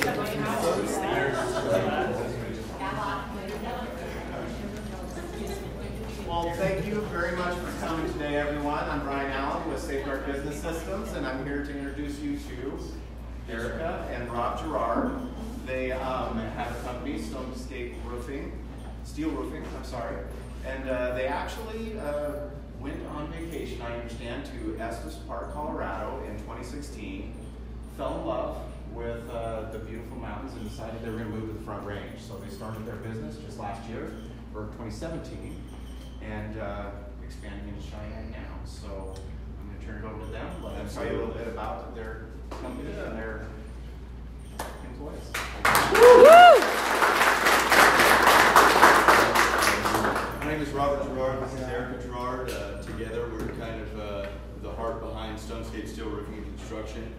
Well, thank you very much for coming today, everyone. I'm Brian Allen with Safeguard Business Systems, and I'm here to introduce you to Erica and Rob Gerard. They have a company, Stonescape Steel Roofing, and they actually went on vacation, I understand, to Estes Park, Colorado in 2016, fell in love with the beautiful mountains and decided they were going to move to the Front Range. So they started their business just last year, for 2017, and expanding into Cheyenne now. So I'm going to turn it over to them, let them tell you a little bit about their company and their employees. My name is Robert Gerard. This is Erica Gerard. Together, we're kind of the heart behind Stonescape Steel Roofing and Construction.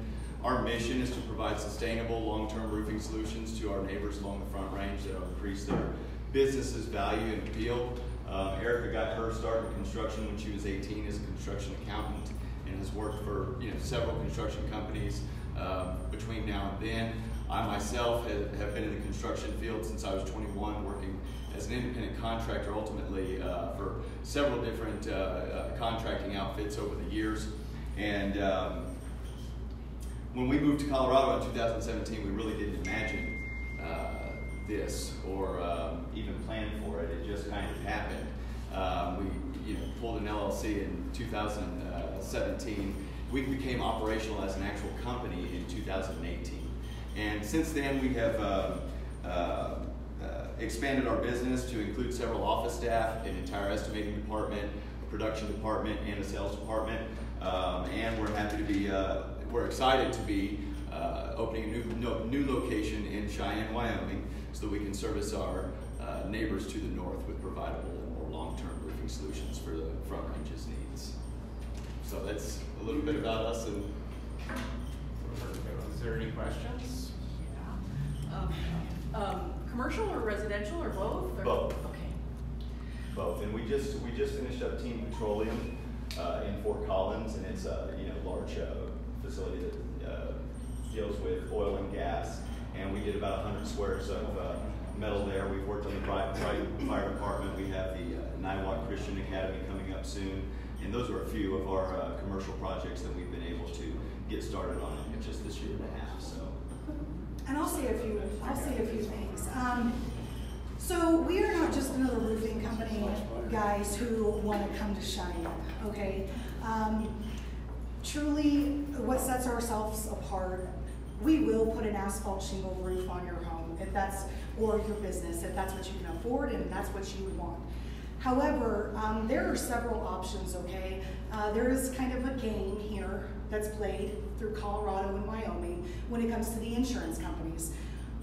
Our mission is to provide sustainable, long-term roofing solutions to our neighbors along the Front Range that will increase their business's value and appeal. Erica got her start in construction when she was 18 as a construction accountant and has worked for several construction companies between now and then. I myself have been in the construction field since I was 21, working as an independent contractor ultimately for several different contracting outfits over the years. And when we moved to Colorado in 2017, we really didn't imagine this or even plan for it. It just kind of happened. We pulled an LLC in 2017. We became operational as an actual company in 2018. And since then, we have expanded our business to include several office staff, an entire estimating department, a production department, and a sales department. And we're happy to be, we're excited to be opening a new location in Cheyenne, Wyoming, so that we can service our neighbors to the north with providable and more long-term roofing solutions for the Front Range's needs. So that's a little bit about us. And is there any questions? Yeah. Commercial or residential or both? Or? Both. Okay. Both, and we just finished up Team Petroleum in Fort Collins, and it's a large facility that deals with oil and gas. And we did about 100 squares of metal there. We've worked on the fire department. We have the Niwot Christian Academy coming up soon, and those are a few of our commercial projects that we've been able to get started on in just this year and a half. So. And I'll say a few things. So we are not just another roofing company, guys, who want to come to Cheyenne, okay? Truly, what sets ourselves apart, we will put an asphalt shingle roof on your home, if that's, or your business, if that's what you can afford and that's what you would want. However, there are several options, okay? There is kind of a game here that's played through Colorado and Wyoming when it comes to the insurance companies.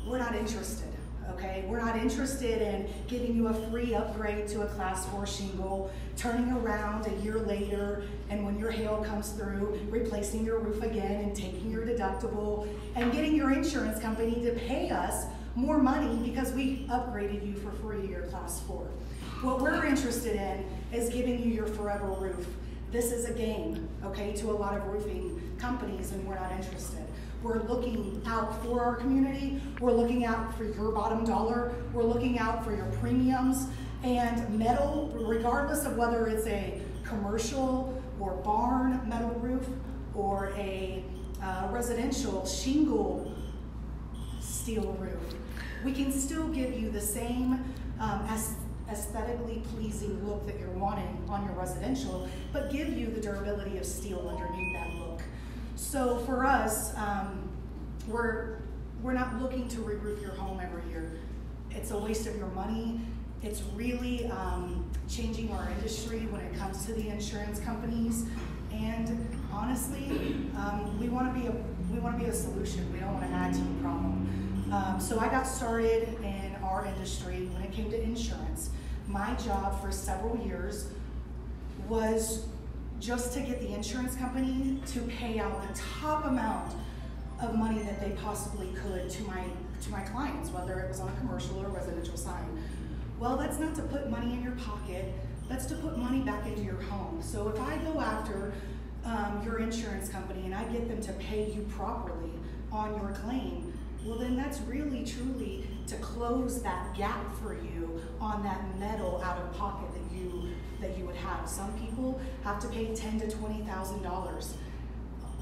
We're not interested, okay? We're not interested in giving you a free upgrade to a Class 4 shingle, turning around a year later, and when your hail comes through, replacing your roof again and taking your deductible and getting your insurance company to pay us more money because we upgraded you for free to your Class 4. What we're interested in is giving you your forever roof. This is a game, okay, to a lot of roofing companies, and we're not interested. We're looking out for our community. We're looking out for your bottom dollar. We're looking out for your premiums. And metal, regardless of whether it's a commercial or barn metal roof or a residential shingle steel roof, we can still give you the same aesthetically pleasing look that you're wanting on your residential, but give you the durability of steel underneath that look. So for us, we're not looking to re-roof your home every year. It's a waste of your money. It's really changing our industry when it comes to the insurance companies. And honestly, we want to be a solution. We don't want to add to the problem. So I got started in our industry when it came to insurance. My job for several years was just to get the insurance company to pay out the top amount of money that they possibly could to my clients, whether it was on a commercial or residential side. Well, that's not to put money in your pocket, that's to put money back into your home. So if I go after your insurance company and I get them to pay you properly on your claim, well then that's really truly to close that gap for you on that metal out of pocket that you would have. Some people have to pay $10,000 to $20,000.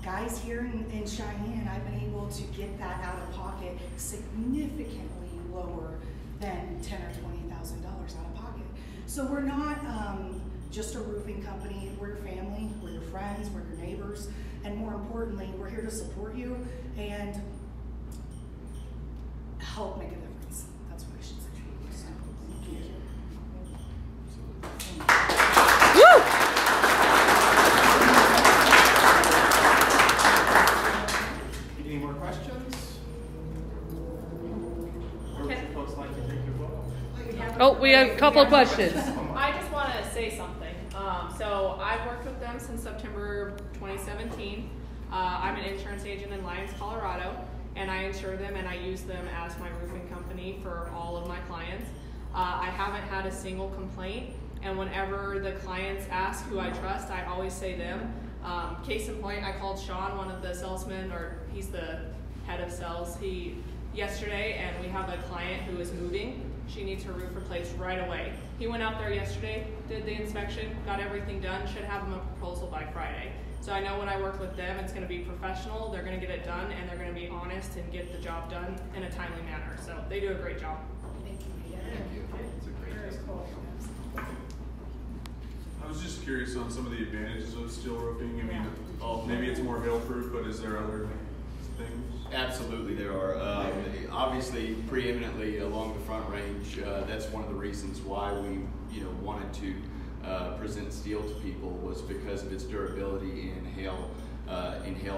Guys, here in Cheyenne, I've been able to get that out of pocket significantly lower than $10,000 or $20,000 out of pocket. So we're not just a roofing company. We're your family, we're your friends, we're your neighbors, and more importantly, we're here to support you and help make a difference. That's what I should say. So, thank you. Any more questions? Or would you folks like to take your vote? Oh, we have a couple of questions. I just want to say something. So I've worked with them since September 2017. I'm an insurance agent in Lyons, Colorado, and I insure them and I use them as my roofing company for all of my clients. I haven't had a single complaint, and whenever the clients ask who I trust, I always say them. Case in point, I called Sean, one of the salesmen, or he's the head of sales, yesterday, and we have a client who is moving. She needs her roof replaced right away. He went out there yesterday, did the inspection, got everything done, should have him a proposal by Friday. So I know when I work with them, it's going to be professional, they're going to get it done, and they're going to be honest and get the job done in a timely manner. So they do a great job. Thank you. It's a great testimony. I was just curious on some of the advantages of steel roofing. I mean, maybe it's more hail-proof, but is there other things? Absolutely, there are. Obviously, preeminently along the Front Range, that's one of the reasons why we, wanted to present steel to people, was because of its durability in hail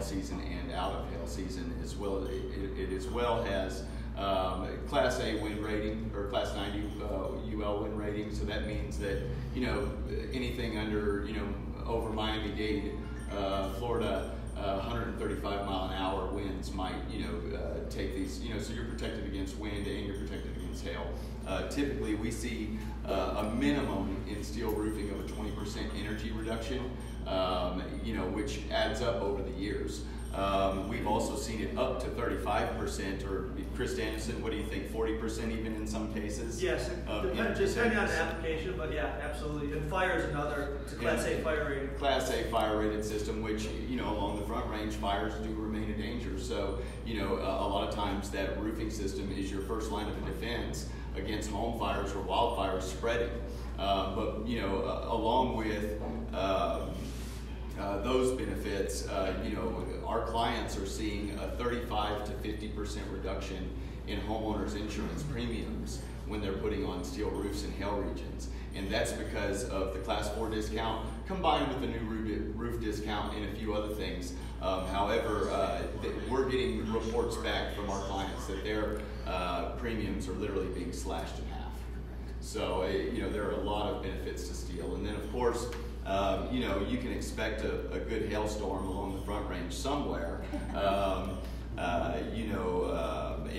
season and out of hail season, as well. It as well has Class A wind rating, or Class 90 UL wind rating. So that means that anything under over Miami-Dade, Florida. 135 mile an hour winds might, take these, so you're protected against wind and you're protected against hail. Typically, we see a minimum in steel roofing of a 20% energy reduction, which adds up over the years. We've also seen it up to 35%, or Chris Danielson, what do you think, 40% even in some cases? Yes, depending on the application, but yeah, absolutely. And fire is another, it's a Class A fire rating. Class A fire rated system, which, along the Front Range, fires do remain a danger. So, a lot of times that roofing system is your first line of defense against home fires or wildfires spreading. But, along with those benefits, our clients are seeing a 35 to 50% reduction in homeowners insurance premiums when they're putting on steel roofs in hail regions. And that's because of the Class 4 discount combined with the new roof discount and a few other things. However, we're getting reports back from our clients that their premiums are literally being slashed in half. So, there are a lot of benefits to steel. And then, of course, you can expect a good hailstorm along the Front Range somewhere,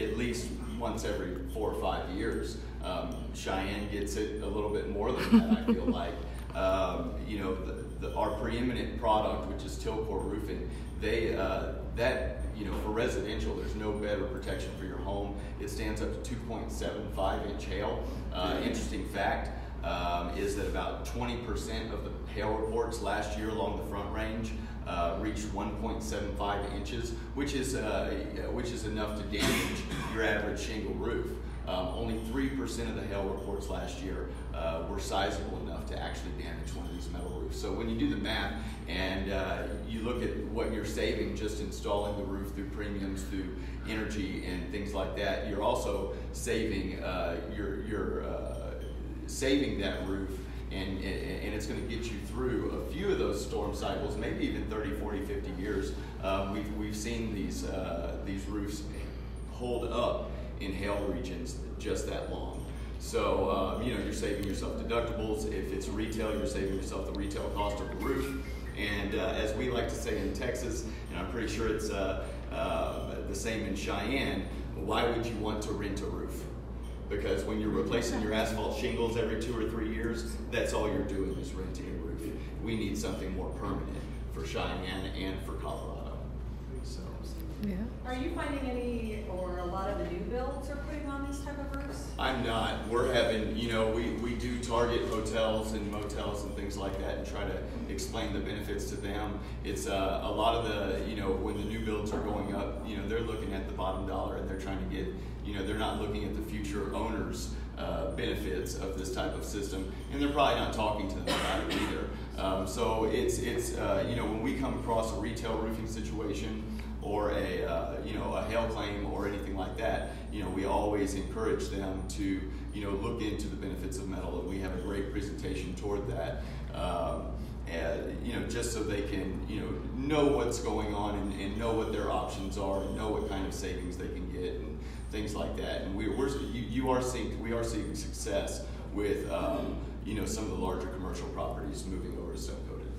at least once every 4 or 5 years. Cheyenne gets it a little bit more than that, I feel like. Our preeminent product, which is Tilcor Roofing, for residential, there's no better protection for your home. It stands up to 2.75-inch hail. Interesting fact is that about 20% of the hail reports last year along the Front Range reached 1.75 inches, which is enough to damage your average shingle roof. Only 3% of the hail reports last year were sizable enough to actually damage one of these metal roofs. So when you do the math and you look at what you're saving just installing the roof through premiums, through energy and things like that, you're also saving saving that roof, and it's going to get you through a few of those storm cycles, maybe even 30, 40, 50 years. We've seen these roofs hold up in hail regions just that long. So, you're saving yourself deductibles. If it's retail, you're saving yourself the retail cost of the roof. And as we like to say in Texas, and I'm pretty sure it's the same in Cheyenne, why would you want to rent a roof? Because when you're replacing your asphalt shingles every 2 or 3 years, that's all you're doing is renting a roof. We need something more permanent for Cheyenne and for Colorado. So, Yeah. Are you finding any, or a lot of the new builds are putting on these type of roofs? I'm not. We're having, we do target hotels and motels and things like that and try to explain the benefits to them. It's a lot of the, when the new builds are going up, they're looking at the bottom dollar and they're trying to get, they're not looking at the future owners' benefits of this type of system, and they're probably not talking to them about it either. So it's when we come across a retail roofing situation or a hail claim or anything like that, we always encourage them to look into the benefits of metal, and we have a great presentation toward that. Just so they can know what's going on and know what their options are and know what kind of savings they can get and things like that. And we are seeing success with some of the larger commercial properties moving over to stone coated.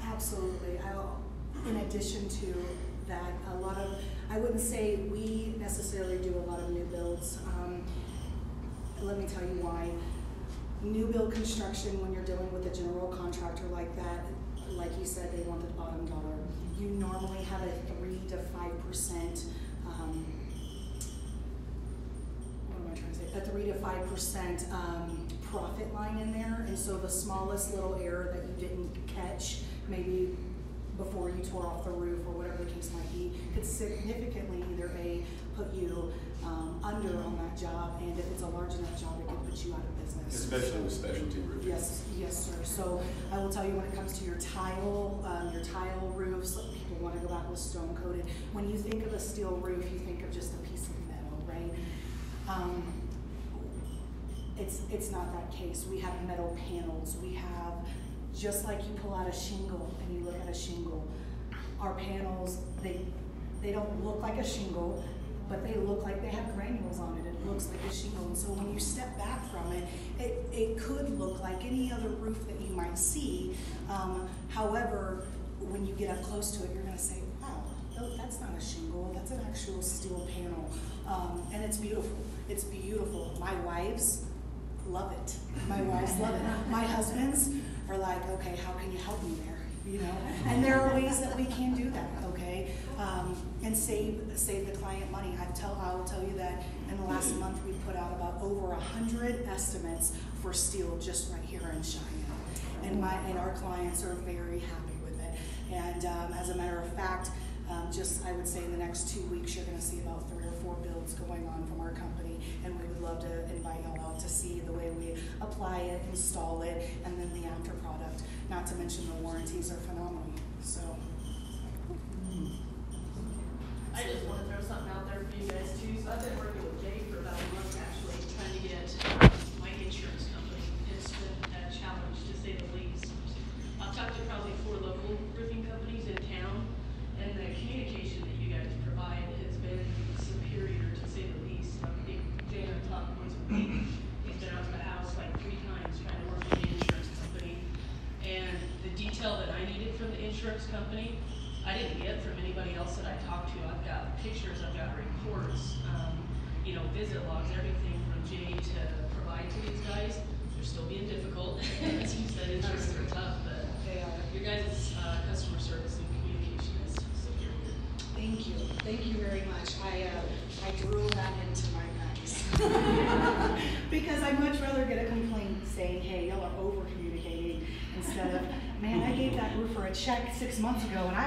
Absolutely. In addition to that, I wouldn't say we necessarily do a lot of new builds. Let me tell you why. New build construction, when you're dealing with a general contractor like that, like you said, they want the bottom dollar. You normally have a 3 to 5%, a 3 to 5% profit line in there, and so the smallest little error that you didn't catch, maybe before you tore off the roof or whatever the case might be, could significantly either put you under on that job, and if it's a large enough job, it could put you out of business. Especially with specialty roofing. Yes, sir. So I will tell you, when it comes to your tile roofs, people want to go out with stone coated. When you think of a steel roof, you think of just a piece of metal, right? It's not that case. We have metal panels. We have, just like you pull out a shingle and you look at a shingle, our panels, they don't look like a shingle, but they look like they have granules on it. It looks like a shingle. And so when you step back from it, it could look like any other roof that you might see. However, when you get up close to it, you're going to say, wow, that's not a shingle. That's an actual steel panel. And it's beautiful. It's beautiful. My wives love it. My wives love it. My husbands are like, okay, how can you help me there? And there are ways that we can do that, okay, and save the client money. I'll tell you that in the last month we put out about over 100 estimates for steel just right here in Cheyenne, and our clients are very happy with it. And as a matter of fact, I would say in the next 2 weeks you're going to see about 3 or 4 builds going on from our company, and we would love to invite y'all out to see the way we apply it, install it, and then the after product. Not to mention the warranties are phenomenal. So I just want to throw something out there for you guys too. So I've been working with Jay for about a month actually, trying to get my insurance company. It's been a challenge to say the least. I've talked to probably 4 local roofing companies in town, and the communication that you guys provide has been superior to say the least. I think Jay and I talk once a week. He's been out to the house like 3 times trying to work with the insurance company. And the detail that I needed from the insurance company, I didn't get from anybody else that I talked to. I've got pictures, I've got reports, visit logs, everything from Jay to provide to these guys. They're still being difficult. As you said, insurance are tough, but your guys' customer service and communication is superior. thank you very much. I drew that into my notes because I'd much rather get a complaint saying, hey, y'all are over communicating, instead of, man, I gave that roofer a check 6 months ago and I